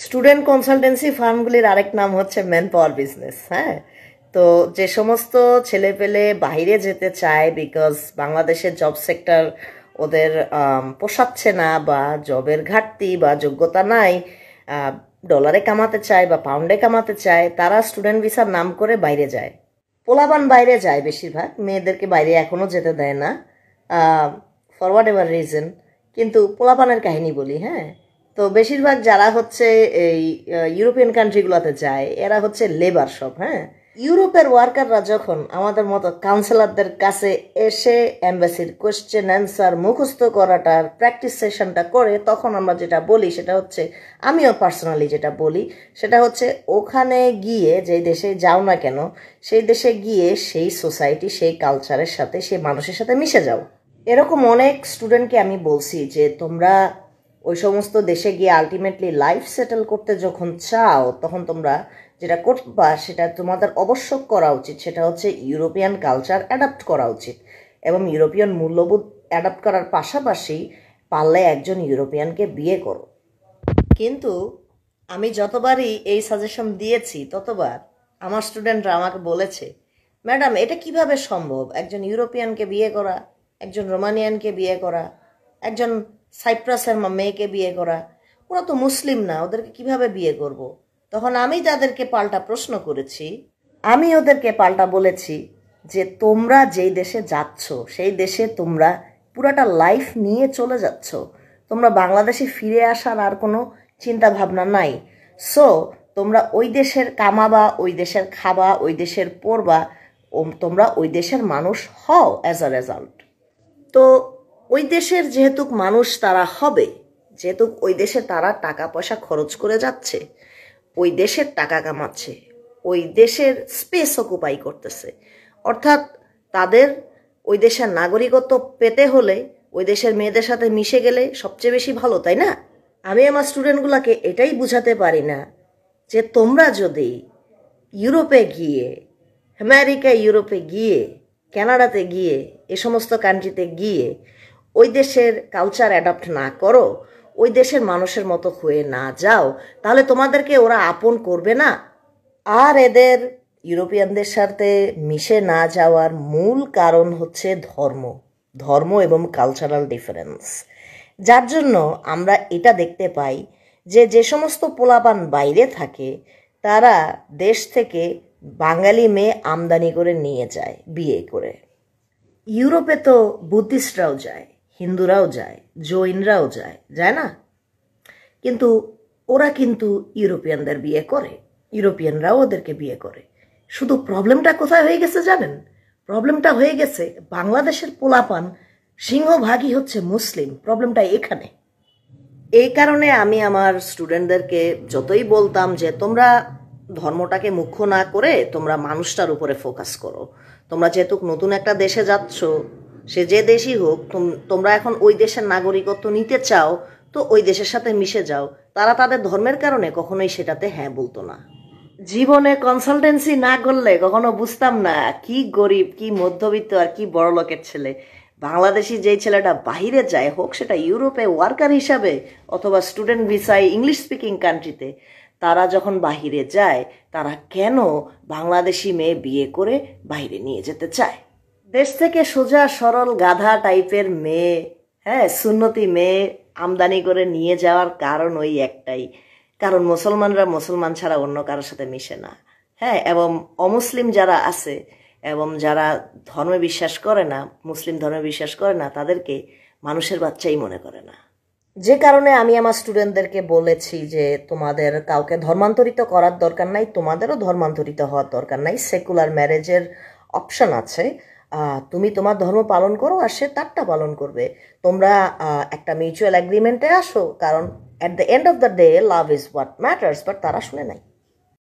Student consultancy ফার্মগুলির আরেক নাম হচ্ছে ম্যান পাওয়ার বিজনেস। হ্যাঁ, তো যে সমস্ত ছেলেপেলে বাইরে যেতে চায় বিকজ বাংলাদেশের জব সেক্টর ওদের পোষাচ্ছে না, বা জবের ঘাটতি বা যোগ্যতা নাই, ডলারে কামাতে চায় বা পাউন্ডে কামাতে চায়, তারা স্টুডেন্ট ভিসার নাম করে বাইরে যায়। পোলাপান বাইরে যায়, বেশিরভাগ মেয়েদেরকে বাইরে এখনও যেতে দেয় না ফর হোয়াট এভার রিজন। কিন্তু পোলাপানের কাহিনী বলি। হ্যাঁ, তো বেশিরভাগ যারা হচ্ছে এই ইউরোপিয়ান কান্ট্রিগুলোতে যায় এরা হচ্ছে লেবার সব। হ্যাঁ, ইউরোপের ওয়ার্কাররা যখন আমাদের মতো কাউন্সিলরদের কাছে এসে এমবাসির কোয়েশ্চেন অ্যান্সার মুখস্থ করাটার প্র্যাকটিস সেশনটা করে, তখন আমরা যেটা বলি সেটা হচ্ছে, আমিও পার্সোনালি যেটা বলি সেটা হচ্ছে, ওখানে গিয়ে যেই দেশে যাও না কেন সেই দেশে গিয়ে সেই সোসাইটি, সেই কালচারের সাথে, সেই মানুষের সাথে মিশে যাও। এরকম অনেক স্টুডেন্টকে আমি বলছি যে তোমরা ওই সমস্ত দেশে গিয়ে আলটিমেটলি লাইফ সেটেল করতে যখন চাও, তখন তোমরা যেটা করবা সেটা তোমাদের অবশ্য করা উচিত, সেটা হচ্ছে ইউরোপিয়ান কালচার অ্যাডাপ্ট করা উচিত, এবং ইউরোপিয়ান মূল্যবোধ অ্যাডাপ্ট করার পাশাপাশি পারলে একজন ইউরোপিয়ানকে বিয়ে করো। কিন্তু আমি যতবারই এই সাজেশন দিয়েছি ততবার আমার স্টুডেন্টরা আমাকে বলেছে, ম্যাডাম এটা কিভাবে সম্ভব, একজন ইউরোপিয়ানকে বিয়ে করা, একজন রোমানিয়ানকে বিয়ে করা, একজন সাইপ্রাসের মেয়েকে বিয়ে করা, ওরা তো মুসলিম না, ওদেরকে কিভাবে বিয়ে করব। তখন আমি তাদেরকে পাল্টা প্রশ্ন করেছি, আমি ওদেরকে পাল্টা বলেছি যে তোমরা যেই দেশে যাচ্ছ সেই দেশে তোমরা পুরাটা লাইফ নিয়ে চলে যাচ্ছ, তোমরা বাংলাদেশে ফিরে আসার আর কোনো চিন্তা ভাবনা নাই। সো তোমরা ওই দেশের কামাবা, ওই দেশের খাবা, ওই দেশের পড়বা, তোমরা ওই দেশের মানুষ হও অ্যাজ আ রেজাল্ট। তো ওই দেশের যেহেতু মানুষ তারা হবে, যেহেতু ওই দেশে তারা টাকা পয়সা খরচ করে যাচ্ছে, ওই দেশের টাকা কামাচ্ছে, ওই দেশের স্পেস অকুপাই করতেছে, অর্থাৎ তাদের ওই দেশের নাগরিকত্ব পেতে হলে ওই দেশের মেয়েদের সাথে মিশে গেলে সবচেয়ে বেশি ভালো, তাই না? আমি আমার স্টুডেন্টগুলোকে এটাই বুঝাতে পারি না যে তোমরা যদি ইউরোপে গিয়ে, আমেরিকা, ইউরোপে গিয়ে, কানাডাতে গিয়ে, এ সমস্ত কান্ট্রিতে গিয়ে ওই দেশের কালচার অ্যাডপ্ট না করো, ওই দেশের মানুষের মতো হয়ে না যাও, তাহলে তোমাদেরকে ওরা আপন করবে না। আর এদের ইউরোপিয়ানদের সাথে মিশে না যাওয়ার মূল কারণ হচ্ছে ধর্ম, ধর্ম এবং কালচারাল ডিফারেন্স। যার জন্য আমরা এটা দেখতে পাই যে যে সমস্ত পোলাপান বাইরে থাকে তারা দেশ থেকে বাঙালি মেয়ে আমদানি করে নিয়ে যায় বিয়ে করে। ইউরোপে তো বুদ্ধিস্টরাও যায়, হিন্দুরাও যায়, জৈনরাও যায়, যায় না? কিন্তু ওরা কিন্তু ইউরোপিয়ানদের বিয়ে করে, ইউরোপিয়ানরাও ওদেরকে বিয়ে করে। শুধু প্রবলেমটা কোথায় হয়ে গেছে জানেন? প্রবলেমটা হয়ে গেছে বাংলাদেশের পোলাপান সিংহভাগই হচ্ছে মুসলিম। প্রবলেমটা এখানে। এই কারণে আমি আমার স্টুডেন্টদেরকে যতই বলতাম যে তোমরা ধর্মটাকে মুখ্য না করে তোমরা মানুষটার উপরে ফোকাস করো, তোমরা যেহেতু নতুন একটা দেশে যাচ্ছ, সে যে দেশই হোক, তোমরা এখন ওই দেশের নাগরিকত্ব নিতে চাও, তো ওই দেশের সাথে মিশে যাও। তারা তাদের ধর্মের কারণে কখনোই সেটাতে হ্যাঁ বলতো না। জীবনে কনসালটেন্সি না করলে কখনো বুঝতাম না কি গরিব, কি মধ্যবিত্ত আর কি বড় লোকের ছেলে। বাংলাদেশি যেই ছেলেটা বাহিরে যায়, হোক সেটা ইউরোপে ওয়ার্কার হিসাবে অথবা স্টুডেন্ট ভিসায় ইংলিশ স্পিকিং কান্ট্রিতে, তারা যখন বাহিরে যায় তারা কেন বাংলাদেশি মেয়ে বিয়ে করে বাইরে নিয়ে যেতে চায়? দেশ থেকে সোজা সরল গাধা টাইপের মেয়ে, হ্যাঁ সুন্নতি মেয়ে আমদানি করে নিয়ে যাওয়ার কারণ ওই একটাই, কারণ মুসলমানরা মুসলমান ছাড়া অন্য কারোর সাথে মিশে না। হ্যাঁ, এবং অমুসলিম যারা আছে এবং যারা ধর্মে বিশ্বাস করে না, মুসলিম ধর্মে বিশ্বাস করে না, তাদেরকে মানুষের বাচ্চাই মনে করে না। যে কারণে আমি আমার স্টুডেন্টদেরকে বলেছি যে তোমাদের কাউকে ধর্মান্তরিত করার দরকার নাই, তোমাদেরও ধর্মান্তরিত হওয়ার দরকার নাই। সেকুলার ম্যারেজের অপশন আছে, তুমি তোমার ধর্ম পালন করো আর সে তারটা পালন করবে। তোমরা একটা মিউচুয়াল এগ্রিমেন্টে আসো, কারণ at the end of the day love is what matters. But তারা শুনে নাই।